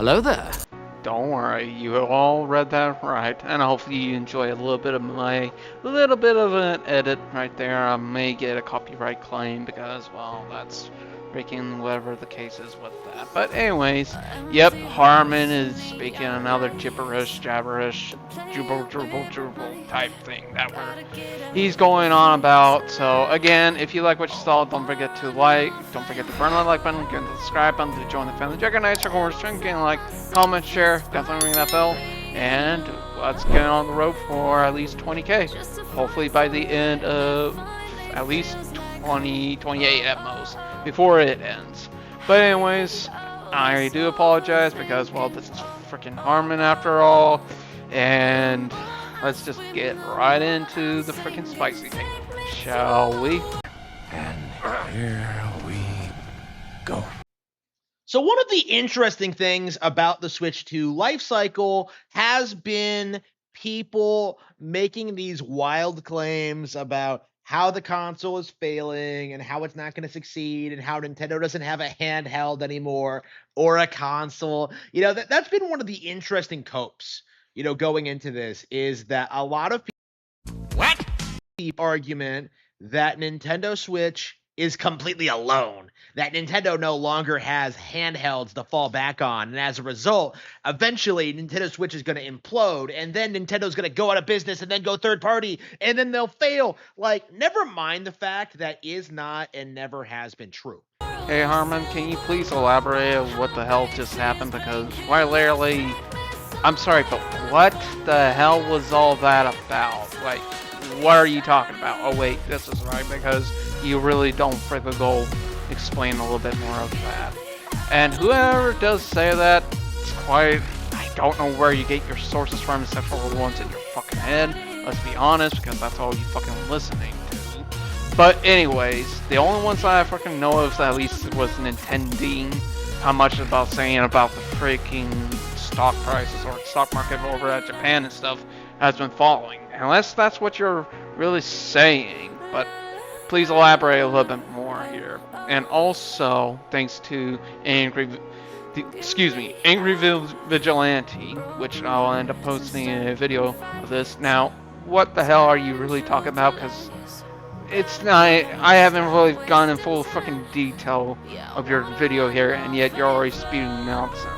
hello there. Don't worry, you all read that right, and hopefully you enjoy a little bit of an edit right there. I may get a copyright claim because, well, that's freaking whatever the case is with that. But anyways, yep, Harman is speaking another gibberish, jabberish, jubble type thing that he's going on about. So again, if you like what you saw, don't forget to don't forget to burn the like button, get the subscribe button to join the family. Dragonite Circle, drinking, like, comment, share, definitely ring that bell, and let's get on the road for at least 20k. Hopefully by the end of at least 2028 at most, before it ends. But anyways, I do apologize because, well, this is freaking Harman after all, and let's just get right into the freaking spicy thing, shall we? And here we go. So one of the interesting things about the Switch 2 life cycle has been people making these wild claims about how the console is failing and how it's not going to succeed and how Nintendo doesn't have a handheld anymore or a console. You know, that's been one of the interesting copes, you know, going into this, is that a lot of people argument that Nintendo Switch is completely alone, that Nintendo no longer has handhelds to fall back on, and as a result, eventually Nintendo Switch is going to implode, and then Nintendo's going to go out of business and then go third party, and then they'll fail. Like, never mind the fact that is not and never has been true. Hey Harman, can you please elaborate on what the hell just happened? Because quite literally, I'm sorry, but what the hell was all that about? Like, what are you talking about? Oh wait, this is right, because you really don't freaking go explain a little bit more of that. And whoever does say that, it's quite, I don't know where you get your sources from except for the ones in your fucking head. Let's be honest, because that's all you fucking listening to. But anyways, the only ones that I freaking know of at least was Nintendo. How much about saying about the freaking stock prices or stock market over at Japan and stuff has been falling. Unless that's what you're really saying, but please elaborate a little bit more here. And also, thanks to Angry Vigilante, which I'll end up posting a video of this. Now, what the hell are you really talking about? Because it's not, I haven't really gone in full fucking detail of your video here, and yet you're already spewing nonsense.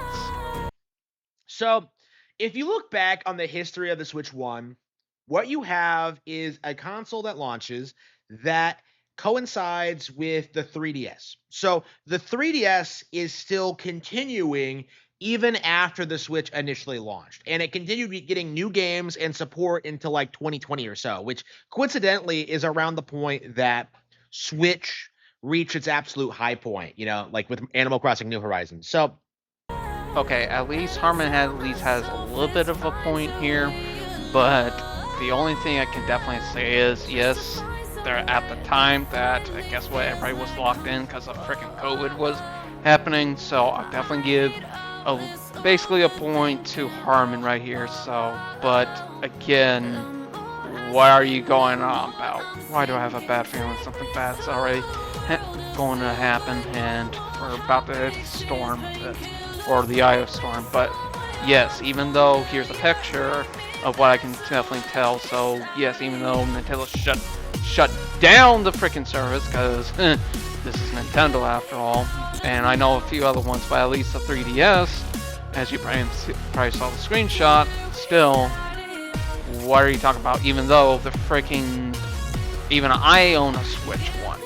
So, if you look back on the history of the Switch 1, what you have is a console that launches that coincides with the 3DS. So the 3DS is still continuing even after the Switch initially launched. And it continued getting new games and support into like 2020 or so, which coincidentally is around the point that Switch reached its absolute high point, you know, like with Animal Crossing New Horizons. So, okay, at least Harman has a little bit of a point here, but the only thing I can definitely say is, yes, there at the time that, I guess what, everybody was locked in because of freaking COVID was happening, so I'll definitely give basically a point to Harman right here. So, but again, what are you going on about? Why do I have a bad feeling something bad's already going to happen, and we're about to hit the storm, or the eye of storm? But yes, even though here's a picture of what I can definitely tell. So yes, even though Nintendo shut down the freaking service, because this is Nintendo after all, and I know a few other ones, but at least the 3DS, as you probably saw the screenshot, still, what are you talking about? Even though the freaking, even I own a Switch 1,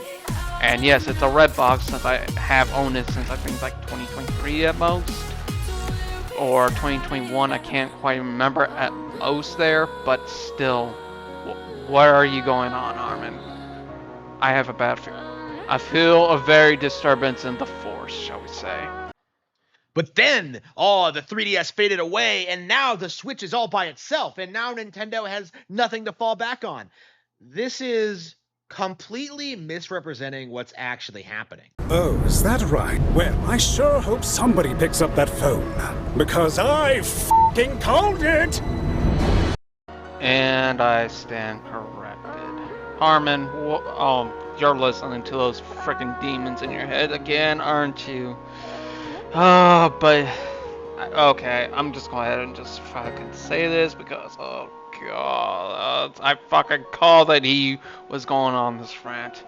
and yes, it's a red box since I have owned it since I think like 2023 at most, or 2021, I can't quite remember at most there, but still, what are you going on, Harman? I have a bad feeling. I feel a very disturbance in the force, shall we say. but then, the 3DS faded away, and now the Switch is all by itself, and now Nintendo has nothing to fall back on. This is completely misrepresenting what's actually happening. Oh, is that right? Well, I sure hope somebody picks up that phone, because I f***ing called it! And I stand corrected. Harman, you're listening to those freaking demons in your head again, aren't you? But Okay, I'm just going ahead and just fucking say this because, oh god, I fucking called that he was going on this rant.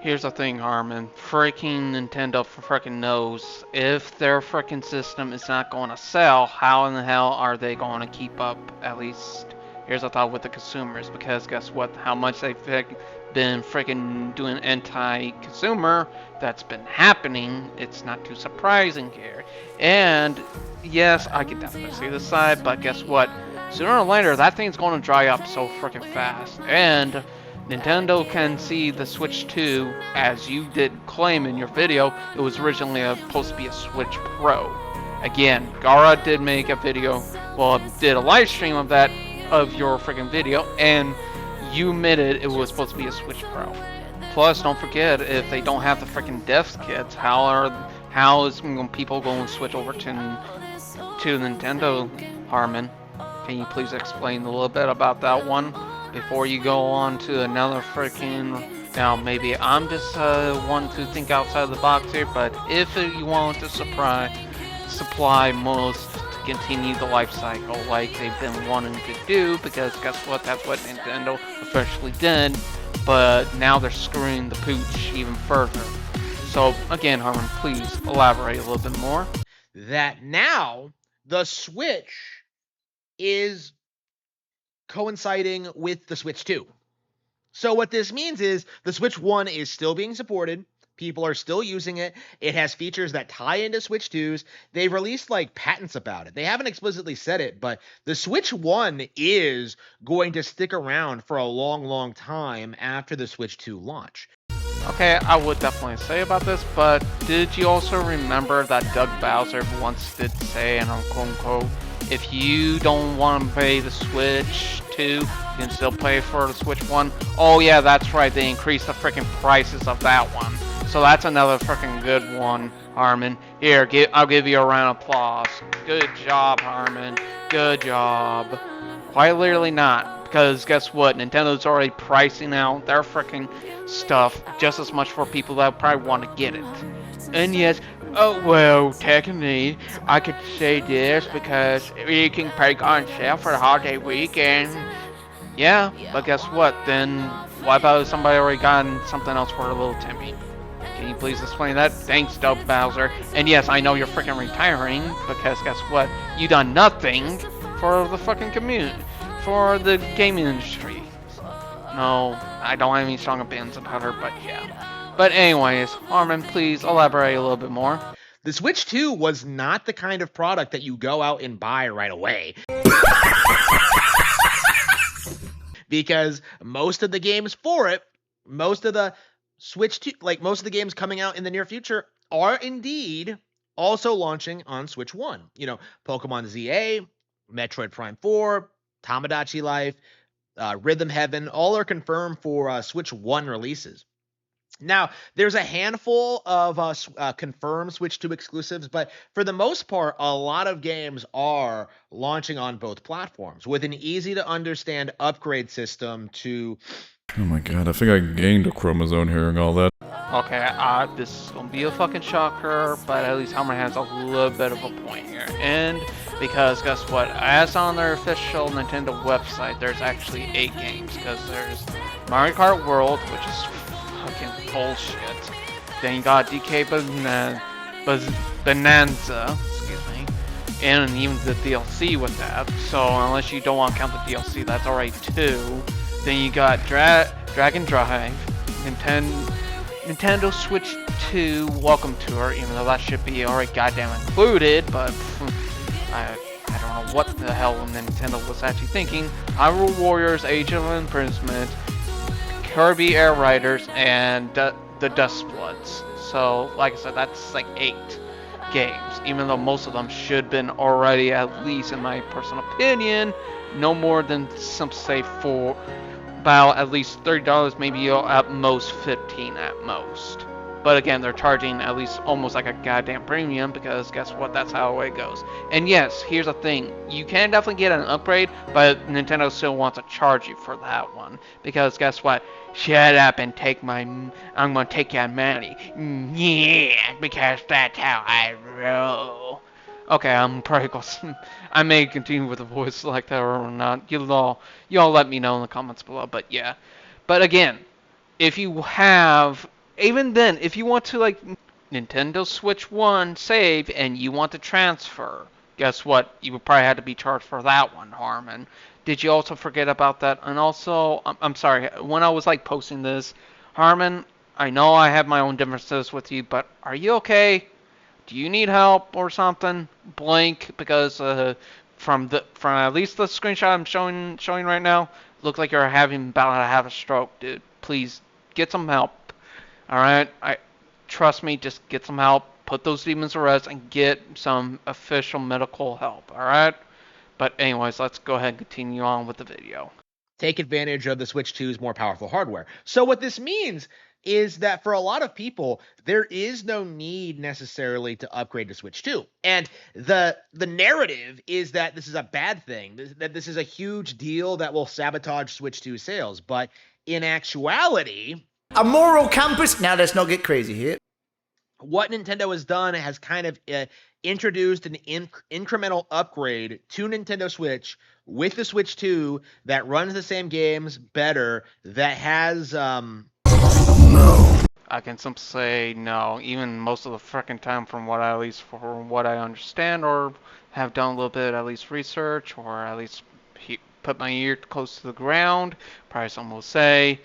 Here's the thing, Harman. Freaking Nintendo freaking knows if their freaking system is not going to sell, how in the hell are they going to keep up, at least, here's a thought, with the consumers? Because guess what? How much they've been freaking doing anti-consumer, that's been happening, it's not too surprising here. And yes, I can definitely see this side, but guess what? Sooner or later, that thing's going to dry up so freaking fast. And Nintendo can see the Switch 2, as you did claim in your video, it was originally supposed to be a Switch Pro. Again, Gara did make a video, well, did a live stream of that, of your freaking video, and you admitted it was supposed to be a Switch Pro. Plus, don't forget, if they don't have the freaking dev kits, how is people going to switch over to Nintendo, Harman? Can you please explain a little bit about that one before you go on to another freaking... Now, maybe I'm just one to think outside the box here, but if you want to supply most to continue the life cycle like they've been wanting to do, because guess what? That's what Nintendo officially did, but now they're screwing the pooch even further. So, again, Harman, please elaborate a little bit more. That now the Switch is coinciding with the Switch 2. So what this means is the Switch 1 is still being supported. People are still using it. It has features that tie into Switch 2s. They've released like patents about it. They haven't explicitly said it, but the Switch 1 is going to stick around for a long, long time after the Switch 2 launch. Okay, I would definitely say about this, but did you also remember that Doug Bowser once did say, and I'm quote-unquote, if you don't want to pay the Switch 2, you can still pay for the Switch 1? Oh yeah, that's right, they increased the freaking prices of that one. So that's another freaking good one, Harman. Here, I'll give you a round of applause. Good job, Harman. Good job. Quite literally not, because guess what? Nintendo's already pricing out their freaking stuff just as much for people that probably want to get it. And yes, oh well, technically, I could say this because we can break on sale for the holiday weekend. Yeah, but guess what? Then what about if somebody already gotten something else for a little Timmy? Can you please explain that? Thanks, Doug Bowser. And yes, I know you're freaking retiring because guess what? You done nothing for the fucking community, for the gaming industry. No, I don't have any strong opinions about her, but yeah. But anyways, Harman, please elaborate a little bit more. The Switch 2 was not the kind of product that you go out and buy right away. Because most of the games for it, most of the Switch 2, like most of the games coming out in the near future are indeed also launching on Switch 1. You know, Pokemon ZA, Metroid Prime 4, Tamagotchi Life, Rhythm Heaven, all are confirmed for Switch 1 releases. Now, there's a handful of confirmed Switch 2 exclusives, but for the most part, a lot of games are launching on both platforms with an easy-to-understand upgrade system to... Oh my god, I think I gained a chromosome hearing all that. Okay, this is gonna be a fucking shocker, but at least Harman has a little bit of a point here. And because guess what? As on their official Nintendo website, there's actually 8 games. Because there's Mario Kart World, which is fucking bullshit. Then you got DK Bonanza, excuse me, and even the DLC with that. So unless you don't want to count the DLC, that's already 2. Then you got Dragon Drive, Nintendo Switch 2 Welcome Tour, even though that should be already goddamn included, but I don't know what the hell Nintendo was actually thinking. Hyrule Warriors Age of Imprisonment, Kirby Air Riders, and the Dust Bloods. So, like I said, that's like 8 games, even though most of them should have been already, at least in my personal opinion, no more than some say for about at least $30, maybe at most $15 at most. But again, they're charging at least almost like a goddamn premium because guess what? That's how it goes. And yes, here's the thing. You can definitely get an upgrade, but Nintendo still wants to charge you for that one. Because guess what? Shut up and take I'm gonna take your money. Yeah, because that's how I roll. Okay, I'm probably going I may continue with the voice like that or not. You all let me know in the comments below. But yeah. But again, if you have, even then, if you want to like Nintendo Switch 1 save and you want to transfer, guess what? You would probably have to be charged for that one, Harman. Did you also forget about that? And also, I'm sorry, when I was like posting this, Harman, I know I have my own differences with you, but are you okay? Do you need help or something? Blink, because from at least the screenshot I'm showing right now, look like you're about to have a stroke, dude. Please get some help. All right, trust me. Just get some help. Put those demons to rest and get some official medical help. All right. But anyways, let's go ahead and continue on with the video. Take advantage of the Switch 2's more powerful hardware. So what this means is that for a lot of people, there is no need necessarily to upgrade to Switch 2. And the narrative is that this is a bad thing, that this is a huge deal that will sabotage Switch 2 sales. But in actuality, a moral campus. Now let's not get crazy here. What Nintendo has done has kind of introduced an incremental upgrade to Nintendo Switch with the Switch 2 that runs the same games better, that has I can simply say no, even most of the freaking time from what I understand or have done a little bit at least research or at least put my ear close to the ground, probably some will say,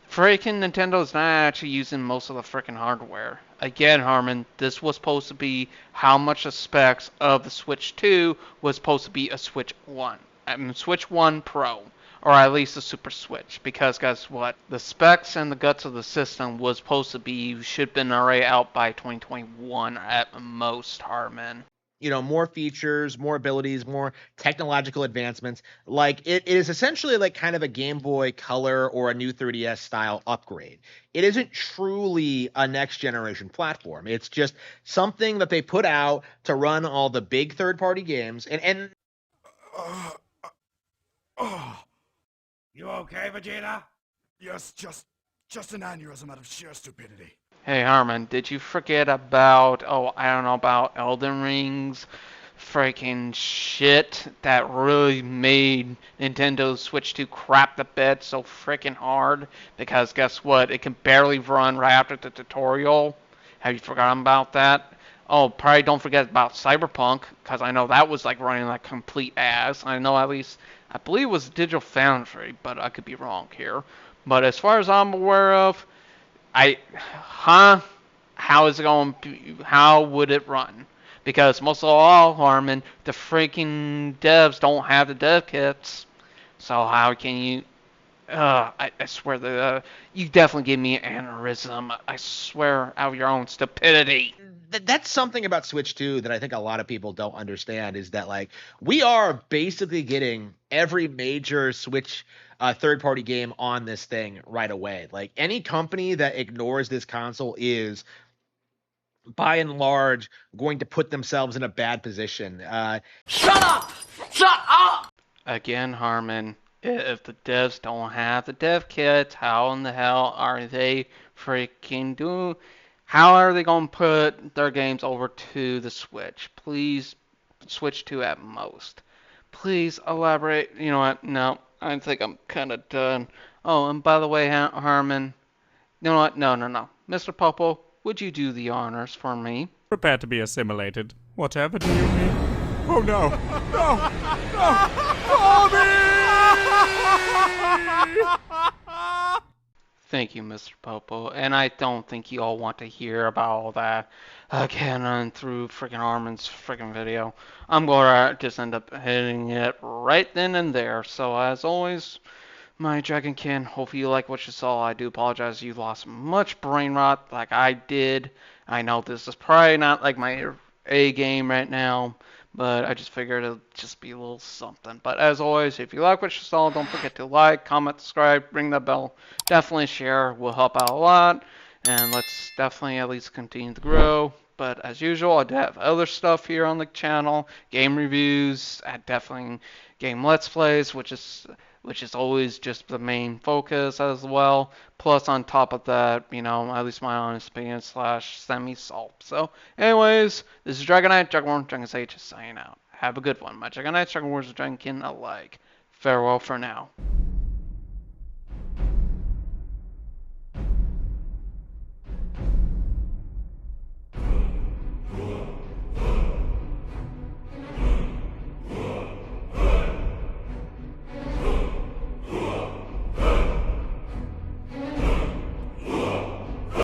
freaking Nintendo is not actually using most of the freaking hardware. Again, Harman, this was supposed to be how much the specs of the Switch 2 was supposed to be a Switch 1. I mean, Switch 1 Pro. Or at least a Super Switch. Because guess what? The specs and the guts of the system was supposed to be, should have been already out by 2021 at most, Harman. More features, more abilities, more technological advancements. Like it is essentially like kind of a Game Boy Color or a new 3DS style upgrade. It isn't truly a next generation platform. It's just something that they put out to run all the big third-party games. And You okay, Vegeta? Yes, just an aneurysm out of sheer stupidity. Hey Harman, did you forget about, I don't know, about Elden Ring's freaking shit that really made Nintendo Switch 2 crap the bed so freaking hard? Because guess what? It can barely run right after the tutorial. Have you forgotten about that? Oh, probably don't forget about Cyberpunk, because I know that was like running like complete ass. I know at least, I believe it was Digital Foundry, but I could be wrong here. But as far as I'm aware of, how is it going? How would it run? Because most of all, Harman, the freaking devs don't have the dev kits. So how can you? I swear that you definitely gave me an aneurysm. I swear out of your own stupidity. that's something about Switch 2 that I think a lot of people don't understand, is that like we are basically getting every major Switch third-party game on this thing right away. Like any company that ignores this console is by and large going to put themselves in a bad position. Shut up! Shut up! Again, Harman, if the devs don't have the dev kits, how in the hell are they freaking doing? How are they going to put their games over to the Switch? Please, Switch 2 at most. Please elaborate. You know what? No, I think I'm kind of done. Oh, and by the way, Harman, you know what? No. Mr. Popo, would you do the honors for me? Prepare to be assimilated. Whatever do you mean? Oh no! No! No! Thank you, Mr. Popo. And I don't think you all want to hear about all that again on through freaking Harman's freaking video. I'm going to just end up hitting it right then and there. So as always, my Dragonkin, hopefully you like what you saw. I do apologize you lost much brain rot like I did. I know this is probably not like my A game right now, but I just figured it'll just be a little something. But as always, if you like what you saw, don't forget to like, comment, subscribe, ring that bell. Definitely share, will help out a lot. And let's definitely at least continue to grow. But as usual, I do have other stuff here on the channel. Game reviews, definitely game Let's Plays, which is which is always just the main focus as well. Plus, on top of that, at least my honest opinion slash semi-salt. So, anyways, this is Dragon Knight, Dragonborn, Dragon Sage, signing out. Have a good one. My Dragon Knights, Dragon Warriors, Dragonkin alike. Farewell for now.